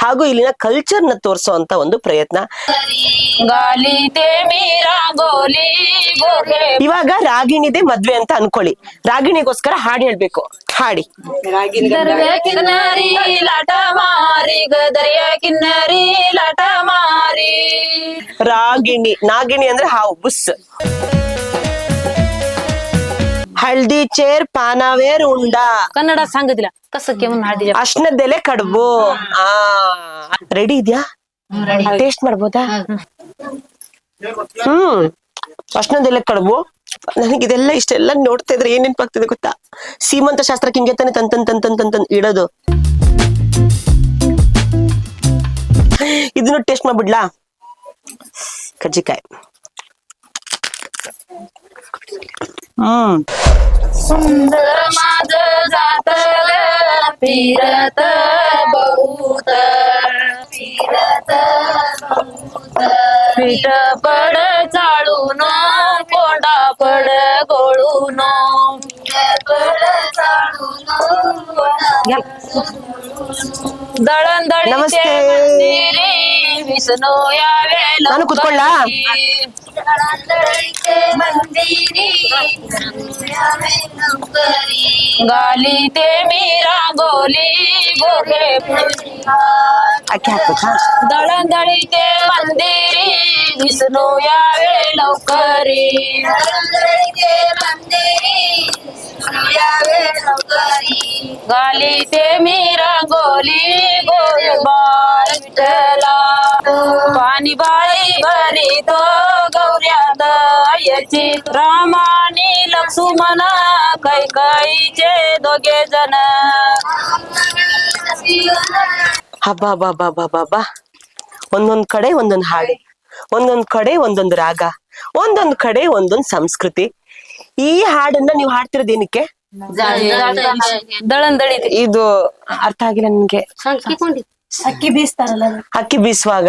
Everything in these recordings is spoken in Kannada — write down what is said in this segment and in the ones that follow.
ಹಾಗೂ ಇಲ್ಲಿನ ಕಲ್ಚರ್ ನ ತೋರಿಸುವಂತ ಒಂದು ಪ್ರಯತ್ನ. ಇವಾಗ ರಾಗಿಣಿದೆ ಮದ್ವೆ ಅಂತ ಅನ್ಕೊಳ್ಳಿ, ರಾಗಿಣಿಗೋಸ್ಕರ ಹಾಡು ಹೇಳ್ಬೇಕು. ಹಾಡಿ. ರಾಗಿಣಿ, ನಾಗಿಣಿ ಅಂದ್ರೆ ಹಾವು, ಬುಸ್. ಹಳ್ದಿ ಚೇರ್ ಪಾನವೇರ್ ಉಂಡ. ಕನ್ನಡ ಸಾಂಗದಿಲ್ಲ ಕಸಕ್ಕೆ ಅಶ್ನದೆಲೆ ಕಡುಬು. ರೆಡಿ ಇದ್ಯಾ? ಟೇಸ್ಟ್ ಮಾಡ್ಬೋದಾ? ಅಶ್ನದೆಲೆ ಕಡುಬು. ನನಗಿದೆಲ್ಲ ಇಷ್ಟೆಲ್ಲ ನೋಡ್ತಾ ಇದ್ರೆ ಏನ್ ನೆನಪಾಗ್ತಿದೆ ಗೊತ್ತಾ? ಸೀಮಂತ ಶಾಸ್ತ್ರಕ್ಕೆ ಹಿಂಗೆ ತಾನೆ ತಂತನ್ ಇಡೋದು. ಇದನ್ನು ಟೇಸ್ಟ್ ಮಾಡ್ಬಿಡ್ಲಾ? ಕಜ್ಜಿಕಾಯಿ. सुंदर माझ जातल फिरत बहुत पीठ पड चाळून कोंडा पड गोळून दळण नमस्ते. विष्णू यावे ನಾನು ಕುತ್ಕೊಳ್ಳ? गाली ते मीरा गोली गोगे ಅಕ್ಕಿ ಹಾಕ್ಬೇಕಾ? दळणदळी ते मंदिरी विष्णू यावे लवकरी गाली ते मीरा गोली गोगे बाळ विठला पाणी बाई भरी तो गौऱ्यात याची रामानी लक्ष्मण कैकईचे दोघे जण. ಹಬ್ಬ ಒಂದೊಂದ್ ಕಡೆ ಒಂದೊಂದ್ ಹಾಡು, ಒಂದೊಂದ್ ಕಡೆ ಒಂದೊಂದು ರಾಗ, ಒಂದೊಂದ್ ಕಡೆ ಒಂದೊಂದ್ ಸಂಸ್ಕೃತಿ. ಈ ಹಾಡನ್ನ ನೀವು ಹಾಡ್ತಿರೋದು ಏನಕ್ಕೆ? ದಳಂದಳಿ ಇದು ಅರ್ಥ ಆಗಿಲ್ಲ ನನ್ಗೆ. ಅಕ್ಕಿ ಬೀಸ್ತಾರಲ್ಲ, ಅಕ್ಕಿ ಬೀಸುವಾಗ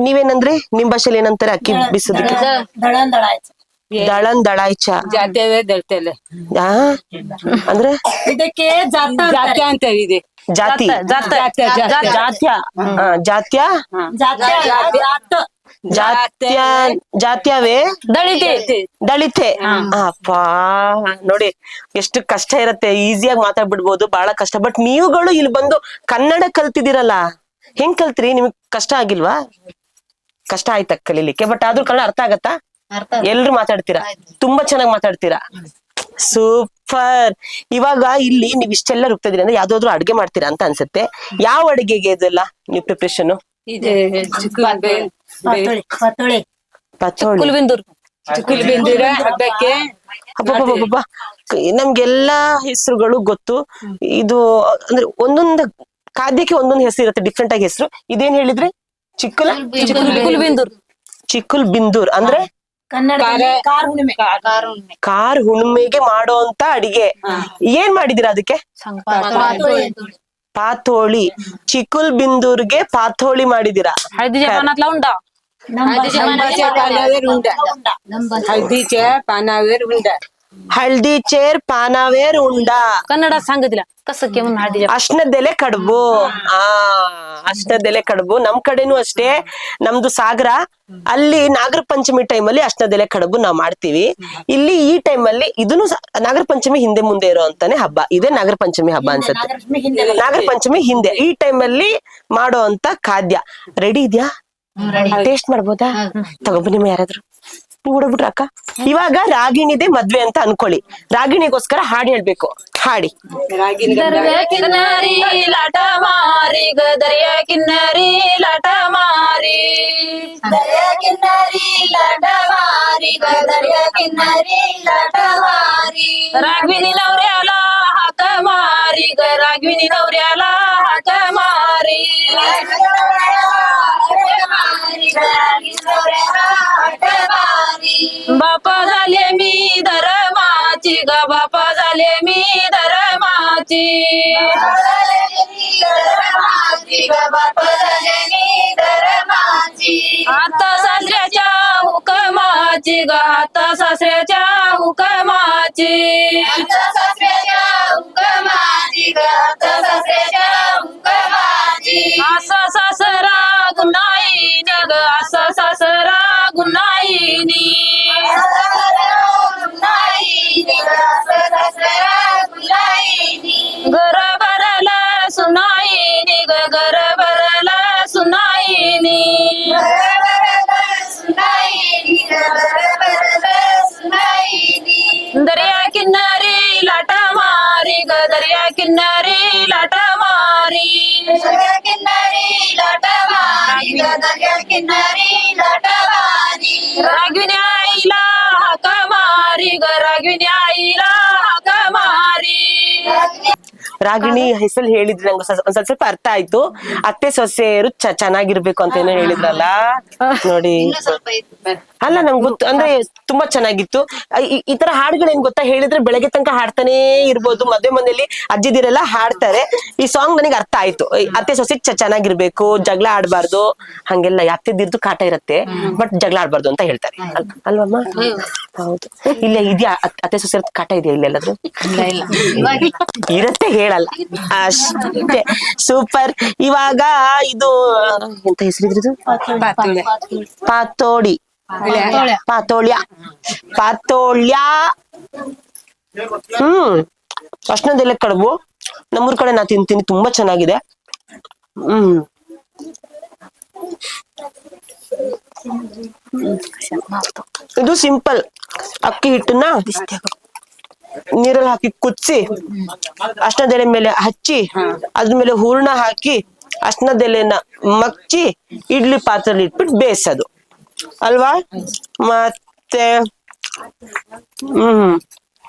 ನೀವೇನಂದ್ರೆ ನಿಮ್ ಭಾಷೆಲಿ ಏನಂತಾರೆ ಅಕ್ಕಿ ಬೀಸೋದಕ್ಕೆ? ದಳನ್ ದಳಾಯ್ತು. ದಳನ್ ದಳಾಯ್ಚ ಜಾತ್ಯವೇ ದಳ್ತೇಲೆ ಅಂದ್ರೆ ಇದಕ್ಕೆ ಜಾತ್ಯ ಅಂತ ಇದೆ. ಜಾತಿ, ಜಾತ್ಯ, ಜಾತ್ಯವೇ ದಳಿತೆ. ಅಪ್ಪ ನೋಡಿ ಎಷ್ಟು ಕಷ್ಟ ಇರತ್ತೆ. ಈಸಿಯಾಗಿ ಮಾತಾಡ್ಬಿಡ್ಬೋದು, ಬಹಳ ಕಷ್ಟ. ಬಟ್ ನೀವುಗಳು ಇಲ್ಲಿ ಬಂದು ಕನ್ನಡ ಕಲ್ತಿದ್ದೀರಲ್ಲ, ಹೆಂಗ್ ಕಲ್ತ್ರಿ? ನಿಮ್ಗ್ ಕಷ್ಟ ಆಗಿಲ್ವಾ? ಕಷ್ಟ ಆಯ್ತಾ ಕಲೀಲಿಕ್ಕೆ? ಬಟ್ ಆದ್ರೂ ಕನ್ನಡ ಅರ್ಥ ಆಗತ್ತಾ? ಎಲ್ರು ಮಾತಾಡ್ತೀರಾ, ತುಂಬಾ ಚೆನ್ನಾಗಿ ಮಾತಾಡ್ತೀರಾ. ಸೂಪರ್. ಇವಾಗ ಇಲ್ಲಿ ನೀವ್ ಇಷ್ಟೆಲ್ಲ ರುಬ್ತಾ ಇದೀರಿ ಅಂದ್ರೆ ಯಾವ್ದಾದ್ರು ಅಡ್ಗೆ ಮಾಡ್ತೀರಾ ಅಂತ ಅನ್ಸುತ್ತೆ. ಯಾವ ಅಡಿಗೆಗೆ ಇದೆಲ್ಲ ನೀವು ಪ್ರಿಪ್ರೇಷನ್? ನಮ್ಗೆಲ್ಲಾ ಹೆಸರುಗಳು ಗೊತ್ತು. ಇದು ಅಂದ್ರೆ ಒಂದೊಂದು ಖಾದ್ಯಕ್ಕೆ ಒಂದೊಂದು ಹೆಸರು ಇರುತ್ತೆ, ಡಿಫ್ರೆಂಟ್ ಆಗಿ ಹೆಸರು. ಇದೇನ್ ಹೇಳಿದ್ರಿ? ಚಿಕ್ಕುಲ್ ಬಿಂದೂರ್ ಅಂದ್ರೆ ಕಾರ್ ಹುಣ್ಣಿಮೆಗೆ ಮಾಡೋ ಅಂತ ಅಡಿಗೆ. ಏನ್ ಮಾಡಿದೀರಾ ಅದಕ್ಕೆ? ಪಾತೋಳಿ. ಚಿಕ್ಕುಲ್ ಬಿಂದೂರ್ಗೆ ಪಾತೋಳಿ ಮಾಡಿದೀರಾ? ಹಳ್ದಿ ಚೇರ್ ಪಾನವೇರ್ ಉಂಡ. ಕನ್ನಡ ಸಾಂಗದಿಲ್ಲ ಕಸಕ್ಕೆ ಅಶ್ನದೆಲೆ ಕಡುಬು. ಅಶ್ನದೆಲೆ ಕಡುಬು ನಮ್ ಕಡೆನೂ ಅಷ್ಟೇ. ನಮ್ದು ಸಾಗರ. ಅಲ್ಲಿ ನಾಗರ ಪಂಚಮಿ ಟೈಮಲ್ಲಿ ಅಶ್ನದೆಲೆ ಕಡುಬು ನಾವ್ ಮಾಡ್ತೀವಿ. ಇಲ್ಲಿ ಈ ಟೈಮಲ್ಲಿ ಇದನ್ನು ನಾಗರ ಪಂಚಮಿ ಹಿಂದೆ ಮುಂದೆ ಇರೋ ಅಂತಾನೆ ಹಬ್ಬ. ಇದೇ ನಾಗರ ಪಂಚಮಿ ಹಬ್ಬ ಅನ್ಸುತ್ತೆ. ನಾಗರ ಪಂಚಮಿ ಹಿಂದೆ ಈ ಟೈಮಲ್ಲಿ ಮಾಡೋ ಅಂತ ಖಾದ್ಯ. ರೆಡಿ ಇದ್ಯಾ? ಟೇಸ್ಟ್ ಮಾಡ್ಬೋದಾ? ತಗೊಬನ್ನಿ ಯಾರಾದ್ರು. ಓಡಬಿಟ್ರ ಅಕ್ಕ. ಇವಾಗ ರಾಗಿಣಿದೆ ಮದ್ವೆ ಅಂತ ಅನ್ಕೊಳ್ಳಿ, ರಾಗಿಣಿಗೋಸ್ಕರ ಹಾಡು ಹೇಳ್ಬೇಕು. ಹಾಡಿ. ಕಿನ್ನರಿ ಲಾಟ ಮಾರಿ ದರಿಯಾ ಕಿನ್ನರಿ ಲಾಟ ಮಾರಿ ಕಿನ್ನರಿ ಲಾಟ ಮಾರಿ ದರಿಯಾ ಕಿನ್ನರಿ ಲಾಟ ಮಾರಿ रागविनी नवऱ्याला हाक मारी रागविनी नवऱ्याला हाक मारी बापा झाले मी धर्माची ग बापा झाले मी धर्माची आता सासऱ्याच्या हुकमाची ग आता सासऱ्याच्या हुकमाची असं गुन्हाईनी ग असं सासरा गुन्हाईनी घर भरला सुनाईनी ग घर भरला सुनाईनी दर्या किनारी लाटा मारी ग दर्या किनारी लाटा मारी रागविनी आईला हाका मारी ग रागविनी आईला हाका मारी ರಾಗಿಣಿ ಹೆಸರು ಹೇಳಿದ್ರೆ ನಂಗೆ ಒಂದ್ ಸ್ವಲ್ಪ ಅರ್ಥ ಆಯ್ತು. ಅತ್ತೆ ಸೊಸೆಯರು ಚೆನ್ನಾಗಿರ್ಬೇಕು ಅಂತ ಏನೋ ಹೇಳಿದ್ರಲ್ಲ ನೋಡಿ. ಅಲ್ಲ ನಂಗೆ ಗೊತ್ತು ಅಂದ್ರೆ ತುಂಬಾ ಚೆನ್ನಾಗಿತ್ತು. ಈ ತರ ಹಾಡುಗಳು ಏನ್ ಗೊತ್ತಾ, ಹೇಳಿದ್ರೆ ಬೆಳಗ್ಗೆ ತನಕ ಹಾಡ್ತಾನೆ ಇರ್ಬೋದು. ಮದ್ವೆ ಮನೆಯಲ್ಲಿ ಅಜ್ಜಿದಿರೆಲ್ಲ ಹಾಡ್ತಾರೆ. ಈ ಸಾಂಗ್ ನನಗೆ ಅರ್ಥ ಆಯ್ತು. ಅತ್ತೆ ಸೊಸೆ ಚೆನ್ನಾಗಿರ್ಬೇಕು, ಜಗಳ ಆಡ್ಬಾರ್ದು, ಹಂಗೆಲ್ಲ ಅತ್ತೆದಿರ್ದು ಕಾಟ ಇರತ್ತೆ, ಬಟ್ ಜಗಳ ಆಡ್ಬಾರ್ದು ಅಂತ ಹೇಳ್ತಾರೆ ಅಲ್ವಮ್ಮ? ಹೌದು. ಇಲ್ಲ ಇದ್ಯಾ ಅತ್ತೆ ಸೊಸೆ ಕಾಟ ಇದೆಯಾ ಇಲ್ಲೆಲ್ಲಾದ್ರು? ಇರತ್ತೆ, ಹೇಳಲ್ಲ ಅಷ್ಟೇ. ಸೂಪರ್. ಇವಾಗ ಇದು ಎಂತ ಹೆಸರಿದ್ರದು? ಪಾತೋಡಿ ಪಾತೋಳ್ಯ ಪಾತೋಳ್ಯ. ಅಷ್ಟೊಂದೆಲ್ಲ ಕಡುಬು ನಮ್ಮೂರ್ ಕಡೆ ನಾ ತಿಂತೀನಿ, ತುಂಬಾ ಚೆನ್ನಾಗಿದೆ. ಇದು ಸಿಂಪಲ್ ಅಕ್ಕಿ ಹಿಟ್ಟನ್ನ ನೀರಲ್ಲಿ ಹಾಕಿ ಕುದಿಸಿ ಅಷ್ಟನದೆಲೆ ಮೇಲೆ ಹಚ್ಚಿ ಅದ್ರ ಮೇಲೆ ಹೂರ್ಣ ಹಾಕಿ ಅಷ್ಟನದೆಲೆನ ಮಚ್ಚಿ ಇಡ್ಲಿ ಪಾತ್ರೆಯಲ್ಲಿ ಇಟ್ಬಿಟ್ಟು ಬೇಯಿಸೋದು ಅಲ್ವಾ? ಮತ್ತೆ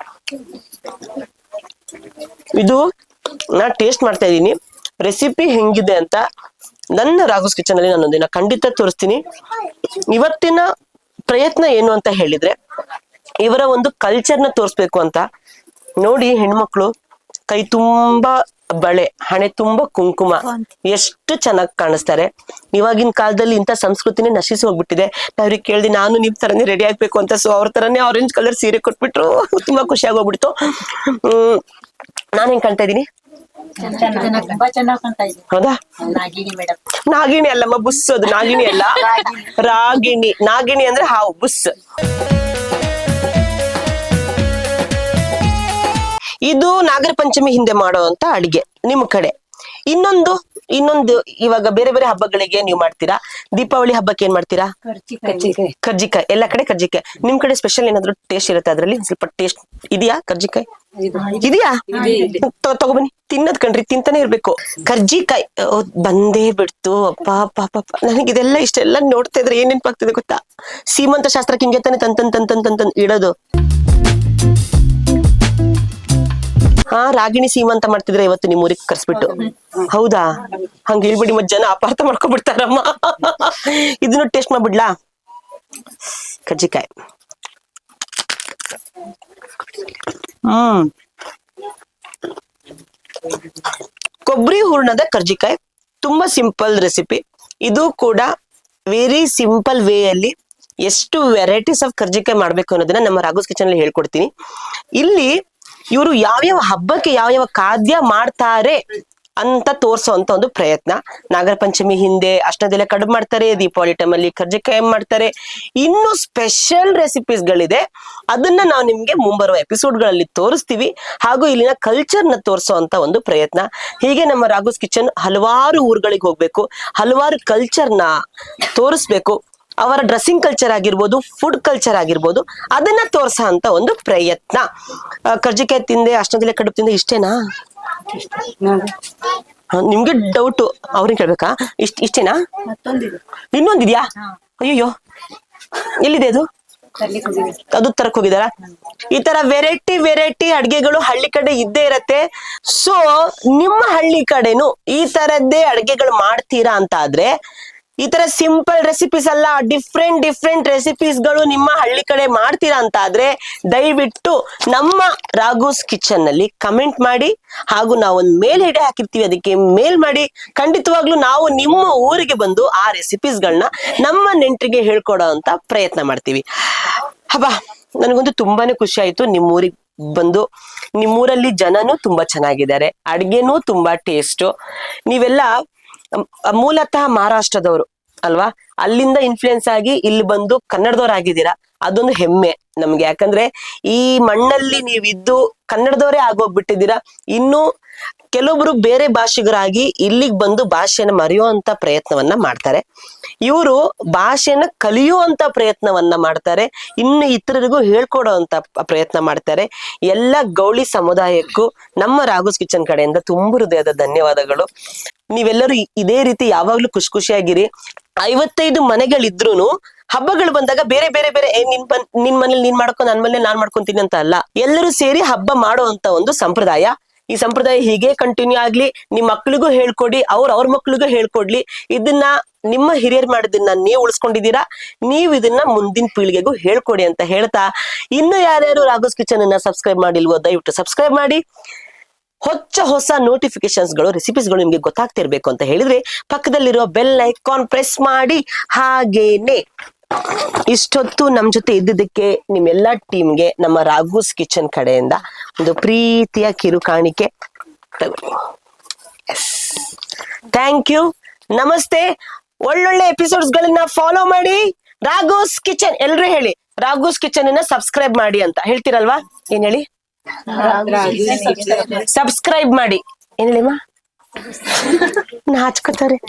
ಇದು ನಾ ಟೇಸ್ಟ್ ಮಾಡ್ತಾ ಇದೀನಿ. ರೆಸಿಪಿ ಹೆಂಗಿದೆ ಅಂತ ನನ್ನ ರಾಘುಸ್ ಕಿಚನ್ ಅಲ್ಲಿ ನಾನು ಒಂದಿನ ಖಂಡಿತ ತೋರಿಸ್ತೀನಿ. ಇವತ್ತಿನ ಪ್ರಯತ್ನ ಏನು ಅಂತ ಹೇಳಿದ್ರೆ, ಇವರ ಒಂದು ಕಲ್ಚರ್ನ ತೋರಿಸ್ಬೇಕು ಅಂತ. ನೋಡಿ, ಹೆಣ್ಮಕ್ಳು ಕೈ ತುಂಬಾ ಬಳೆ, ಹಣೆ ತುಂಬಾ ಕುಂಕುಮ, ಎಷ್ಟು ಚೆನ್ನಾಗಿ ಕಾಣಿಸ್ತಾರೆ. ಇವಾಗಿನ ಕಾಲದಲ್ಲಿ ಇಂಥ ಸಂಸ್ಕೃತಿನೇ ನಶಿಸಿ ಹೋಗ್ಬಿಟ್ಟಿದೆ. ನಾವ್ರಿಗೆ ಕೇಳ್ದಿ ನಾನು ನಿಮ್ ತರನೇ ರೆಡಿ ಆಗ್ಬೇಕು ಅಂತ. ಸೊ ಅವ್ರ ತರನೇ ಆರೆಂಜ್ ಕಲರ್ ಸೀರೆ ಕೊಟ್ಬಿಟ್ರು, ತುಂಬಾ ಖುಷಿಯಾಗಿ ಹೋಗ್ಬಿಡ್ತು. ನಾನ್ ಹೆಂಗ್ ಕಾಣ್ತಾ ಇದೀನಿ? ಹೌದಾ? ನಾಗಿಣಿ ಅಲ್ಲಮ್ಮ, ಬುಸ್. ಅದು ನಾಗಿಣಿ ಅಲ್ಲ, ರಾಗಿಣಿ. ನಾಗಿಣಿ ಅಂದ್ರೆ ಹಾವು, ಬುಸ್. ಇದು ನಾಗರ ಪಂಚಮಿ ಹಿಂದೆ ಮಾಡುವಂತ ಅಡಿಗೆ ನಿಮ್ ಕಡೆ. ಇನ್ನೊಂದು ಇವಾಗ ಬೇರೆ ಬೇರೆ ಹಬ್ಬಗಳಿಗೆ ನೀವು ಮಾಡ್ತೀರಾ. ದೀಪಾವಳಿ ಹಬ್ಬಕ್ಕೆ ಏನ್ ಮಾಡ್ತೀರಾ? ಕರ್ಜಿಕಾಯಿ. ಎಲ್ಲ ಕಡೆ ಕರ್ಜಿಕಾಯಿ. ನಿಮ್ ಕಡೆ ಸ್ಪೆಷಲ್ ಏನಾದ್ರು ಟೇಸ್ಟ್ ಇರುತ್ತೆ ಅದ್ರಲ್ಲಿ? ಸ್ವಲ್ಪ ಟೇಸ್ಟ್ ಇದೆಯಾ? ಕರ್ಜಿಕಾಯಿ ಇದೆಯಾ? ತಗೊಬನ್ನಿ, ತಿನ್ನದ್ ಕಣ್ರಿ, ತಿಂತಾನೆ ಇರ್ಬೇಕು. ಕರ್ಜಿಕಾಯಿ ಬಂದೇ ಬಿಡ್ತು. ಅಪ್ಪ ಪಾಪ, ನನಗಿದೆಲ್ಲ ಇಷ್ಟೆಲ್ಲ ನೋಡ್ತಾ ಇದ್ರೆ ಏನ್ ನೆನಪಾಗ್ತದೆ ಗೊತ್ತಾ? ಸೀಮಂತ ಶಾಸ್ತ್ರಕ್ಕೆ ಹಿಂಗೆ ತಾನೆ ತಂತನ್ ಇಡೋದು. ರಾಗಿಣಿ ಸೀಮಂತ ಮಾಡ್ತಿದ್ರೆ ಇವತ್ತು ನಿಮ್ ಊರಿಗೆ ಕರ್ಸ್ಬಿಟ್ಟು. ಹೌದಾ? ಹಂಗ ಹೇಳ್ಬಿಡಿ, ಮತ್ ಜನ ಅಪಾರ್ಥ ಮಾಡ್ಕೊಬಿಡ್ತಾರಮ್ಮ. ಇದನ್ನು ಟೇಸ್ಟ್ ಮಾಡ್ಬಿಡ್ಲಾ? ಕಜ್ಜಿಕಾಯಿ. ಕೊಬ್ಬರಿ ಹೂರ್ಣದ ಕರ್ಜಿಕಾಯಿ ತುಂಬಾ ಸಿಂಪಲ್ ರೆಸಿಪಿ. ಇದು ಕೂಡ ವೆರಿ ಸಿಂಪಲ್ ವೇ ಅಲ್ಲಿ ಎಷ್ಟು ವೆರೈಟೀಸ್ ಆಫ್ ಕರ್ಜಿಕಾಯಿ ಮಾಡ್ಬೇಕು ಅನ್ನೋದನ್ನ ನಮ್ಮ ರಾಘುಸ್ ಕಿಚನ್ ಅಲ್ಲಿ ಹೇಳ್ಕೊಡ್ತೀನಿ. ಇಲ್ಲಿ ಇವರು ಯಾವ್ಯಾವ ಹಬ್ಬಕ್ಕೆ ಯಾವ್ಯಾವ ಖಾದ್ಯ ಮಾಡ್ತಾರೆ ಅಂತ ತೋರ್ಸೋ ಅಂತ ಒಂದು ಪ್ರಯತ್ನ. ನಾಗರ ಪಂಚಮಿ ಹಿಂದೆ ಅಷ್ಟದೆಲ್ಲ ಕಡುಬು ಮಾಡ್ತಾರೆ, ದೀಪಾವಳಿ ಟೈಮಲ್ಲಿ ಕರ್ಜಿಕಾಯಿ ಮಾಡ್ತಾರೆ. ಇನ್ನು ಸ್ಪೆಷಲ್ ರೆಸಿಪೀಸ್ ಗಳಿದೆ, ಅದನ್ನ ನಾವು ನಿಮ್ಗೆ ಮುಂಬರುವ ಎಪಿಸೋಡ್ ಗಳಲ್ಲಿ ತೋರಿಸ್ತೀವಿ. ಹಾಗೂ ಇಲ್ಲಿನ ಕಲ್ಚರ್ ನ ತೋರಿಸೋ ಅಂತ ಒಂದು ಪ್ರಯತ್ನ. ಹೀಗೆ ನಮ್ಮ ರಾಘುಸ್ ಕಿಚನ್ ಹಲವಾರು ಊರುಗಳಿಗೆ ಹೋಗ್ಬೇಕು, ಹಲವಾರು ಕಲ್ಚರ್ ನ ತೋರಿಸ್ಬೇಕು. ಅವರ ಡ್ರೆಸ್ಸಿಂಗ್ ಕಲ್ಚರ್ ಆಗಿರ್ಬೋದು, ಫುಡ್ ಕಲ್ಚರ್ ಆಗಿರ್ಬೋದು, ಅದನ್ನ ತೋರ್ಸೋ ಅಂತ ಒಂದು ಪ್ರಯತ್ನ. ಕರ್ಜಿಕಾಯಿ ತಿಂದೆ, ಅಷ್ಟೊಂದೆಲ್ಲ ಕಡುಬು ತಿಂದೆ, ಇಷ್ಟೇನಾ? ನಿಮ್ಗೆ ಡೌಟ್, ಅವ್ರಿಗೆ ಕೇಳ್ಬೇಕಾ? ಇಷ್ಟೇನಾ? ಇನ್ನೊಂದಿದ್ಯಾ? ಅಯ್ಯೋ, ಎಲ್ಲಿದೆ ಅದು? ಅದು ತರಕ್ ಹೋಗಿದಾರ? ಈ ತರ ವೆರೈಟಿ ಅಡ್ಗೆಗಳು ಹಳ್ಳಿ ಕಡೆ ಇದ್ದೇ ಇರತ್ತೆ. ಸೊ ನಿಮ್ಮ ಹಳ್ಳಿ ಕಡೆನು ಈ ತರದ್ದೇ ಅಡ್ಗೆಗಳು ಮಾಡ್ತೀರಾ ಅಂತ ಆದ್ರೆ, ಈ ತರ ಸಿಂಪಲ್ ರೆಸಿಪೀಸ್ ಅಲ್ಲ, ಡಿಫ್ರೆಂಟ್ ರೆಸಿಪೀಸ್ ಗಳು ನಿಮ್ಮ ಹಳ್ಳಿ ಕಡೆ ಮಾಡ್ತೀರಾ ಅಂತ ಆದ್ರೆ, ದಯವಿಟ್ಟು ನಮ್ಮ ರಾಘುಸ್ ಕಿಚನ್ ನಲ್ಲಿ ಕಮೆಂಟ್ ಮಾಡಿ. ಹಾಗೂ ನಾವೊಂದು ಮೇಲ್ ಐಡಿ ಹಾಕಿರ್ತೀವಿ, ಅದಕ್ಕೆ ಮೇಲ್ ಮಾಡಿ. ಖಂಡಿತವಾಗ್ಲೂ ನಾವು ನಿಮ್ಮ ಊರಿಗೆ ಬಂದು ಆ ರೆಸಿಪೀಸ್ ಗಳನ್ನ ನಮ್ಮ ನೆಂಟರಿಗೆ ಹೇಳ್ಕೊಡೋ ಅಂತ ಪ್ರಯತ್ನ ಮಾಡ್ತೀವಿ. ಹಬ್ಬ, ನನಗಂತೂ ತುಂಬಾನೇ ಖುಷಿ ಆಯ್ತು ನಿಮ್ಮೂರಿಗೆ ಬಂದು. ನಿಮ್ಮೂರಲ್ಲಿ ಜನನೂ ತುಂಬಾ ಚೆನ್ನಾಗಿದ್ದಾರೆ, ಅಡ್ಗೆನೂ ತುಂಬಾ ಟೇಸ್ಟ್. ನೀವೆಲ್ಲ ಮೂಲತಃ ಮಹಾರಾಷ್ಟ್ರದವರು, ಅಲ್ವಾ? ಅಲ್ಲಿಂದ ಇನ್ಫ್ಲುಯೆನ್ಸ್ ಆಗಿ ಇಲ್ಲಿ ಬಂದು ಕನ್ನಡದವರಾಗಿದ್ದೀರಾ, ಅದೊಂದು ಹೆಮ್ಮೆ ನಮ್ಗೆ. ಯಾಕಂದ್ರೆ ಈ ಮಣ್ಣಲ್ಲಿ ನೀವಿದ್ದು ಕನ್ನಡದವರೇ ಆಗೋಗ್ಬಿಟ್ಟಿದ್ದೀರಾ. ಇನ್ನು ಕೆಲವೊಬ್ರು ಬೇರೆ ಭಾಷಿಗರಾಗಿ ಇಲ್ಲಿಗೆ ಬಂದು ಭಾಷೆನ ಮರೆಯುವಂತ ಪ್ರಯತ್ನವನ್ನ ಮಾಡ್ತಾರೆ. ಇವರು ಭಾಷೆನ ಕಲಿಯುವಂತ ಪ್ರಯತ್ನವನ್ನ ಮಾಡ್ತಾರೆ, ಇನ್ನು ಇತರರಿಗೂ ಹೇಳ್ಕೊಡೋ ಅಂತ ಪ್ರಯತ್ನ ಮಾಡ್ತಾರೆ. ಎಲ್ಲ ಗೌಳಿ ಸಮುದಾಯಕ್ಕೂ ನಮ್ಮ ರಾಘೋಸ್ ಕಿಚನ್ ಕಡೆಯಿಂದ ತುಂಬ ಹೃದಯದ ಧನ್ಯವಾದಗಳು. ನೀವೆಲ್ಲರೂ ಇದೇ ರೀತಿ ಯಾವಾಗ್ಲೂ ಖುಷಿಯಾಗಿರಿ. 55 ಮನೆಗಳಿದ್ರೂನು ಹಬ್ಬಗಳು ಬಂದಾಗ ಬೇರೆ ಬೇರೆ ಬೇರೆ ನಿನ್ ಮನೇಲಿ ನೀನ್ ಮಾಡ್ಕೊ, ನನ್ ಮನೇಲಿ ನಾನ್ ಮಾಡ್ಕೊಂತೀನಿ ಅಂತ ಅಲ್ಲ, ಎಲ್ಲರೂ ಸೇರಿ ಹಬ್ಬ ಮಾಡೋ ಅಂತ ಒಂದು ಸಂಪ್ರದಾಯ. ಈ ಸಂಪ್ರದಾಯ ಹೀಗೆ ಕಂಟಿನ್ಯೂ ಆಗ್ಲಿ, ನಿಮ್ ಮಕ್ಳಿಗೂ ಹೇಳ್ಕೊಡಿ, ಅವ್ರ ಮಕ್ಳಿಗೂ ಹೇಳ್ಕೊಡ್ಲಿ. ಇದನ್ನ ನಿಮ್ಮ ಹಿರಿಯರ್ ಮಾಡಿದ್ದನ್ನ ನೀವು ಉಳಿಸ್ಕೊಂಡಿದ್ದೀರಾ, ನೀವು ಇದನ್ನ ಮುಂದಿನ ಪೀಳಿಗೆಗೂ ಹೇಳ್ಕೊಡಿ ಅಂತ ಹೇಳ್ತಾ, ಇನ್ನು ಯಾರ್ಯಾರು ರಾಘೋಸ್ ಕಿಚನ್ ಅನ್ನ ಸಬ್ಸ್ಕ್ರೈಬ್ ಮಾಡಿಲ್ವೋ ದಯವಿಟ್ಟು ಸಬ್ಸ್ಕ್ರೈಬ್ ಮಾಡಿ. ಹೊಸ ನೋಟಿಫಿಕೇಶನ್ಸ್ ಗಳು, ರೆಸಿಪೀಸ್ ಗಳು ನಿಮ್ಗೆ ಗೊತ್ತಾಗ್ತಿರ್ಬೇಕು ಅಂತ ಹೇಳಿದ್ರೆ ಪಕ್ಕದಲ್ಲಿರುವ ಬೆಲ್ ಐಕಾನ್ ಪ್ರೆಸ್ ಮಾಡಿ. ಹಾಗೇನೆ ಇಷ್ಟೊತ್ತು ನಮ್ ಜೊತೆ ಇದ್ದಿದ್ದಕ್ಕೆ ನಿಮ್ಮೆಲ್ಲಾ ಟೀಮ್ಗೆ ನಮ್ಮ ರಾಘೋಸ್ ಕಿಚನ್ ಕಡೆಯಿಂದ ಒಂದು ಪ್ರೀತಿಯ ಕಿರುಕಾಣಿಕೆ. ಥ್ಯಾಂಕ್ ಯು, ನಮಸ್ತೆ. ಒಳ್ಳೊಳ್ಳೆ ಎಪಿಸೋಡ್ಸ್ ಗಳನ್ನ ಫಾಲೋ ಮಾಡಿ. ರಾಘೋಸ್ ಕಿಚನ್ ಎಲ್ರು ಹೇಳಿ, ರಾಘೋಸ್ ಕಿಚನ್ ಅನ್ನ ಸಬ್ಸ್ಕ್ರೈಬ್ ಮಾಡಿ ಅಂತ ಹೇಳ್ತೀರಲ್ವಾ? ಏನ್ ಹೇಳಿ? ಸಬ್ಸ್ಕ್ರೈಬ್ ಮಾಡಿ. ಏನ್ ಹೇಳಿಮ್ಮ? ನಾಚ್ಕೋತಾರೆ.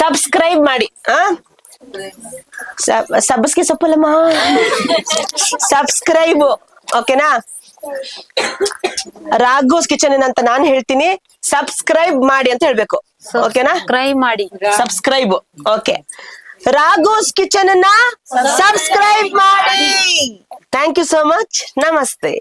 ಸಬ್ಸ್ಕ್ರೈಬ್ ಮಾಡಿ. ಸಬ್ಬಸ್ಗೆ ಸೊಪ್ಪಲ್ಲಮ್ಮ, ಸಬ್ಸ್ಕ್ರೈಬ್. ಓಕೆನಾ? ರಾಘೋಸ್ ಕಿಚನ್ ಅಂತ ನಾನು ಹೇಳ್ತೀನಿ, ಸಬ್ಸ್ಕ್ರೈಬ್ ಮಾಡಿ ಅಂತ ಹೇಳ್ಬೇಕು. ಓಕೆನಾ? ಸಬ್ಸ್ಕ್ರೈಬ್. ಓಕೆ, ರಾಘೋಸ್ ಕಿಚನ್ ಅನ್ನ ಸಬ್ಸ್ಕ್ರೈಬ್ ಮಾಡಿ. Thank you so much. ನಮಸ್ತೆ.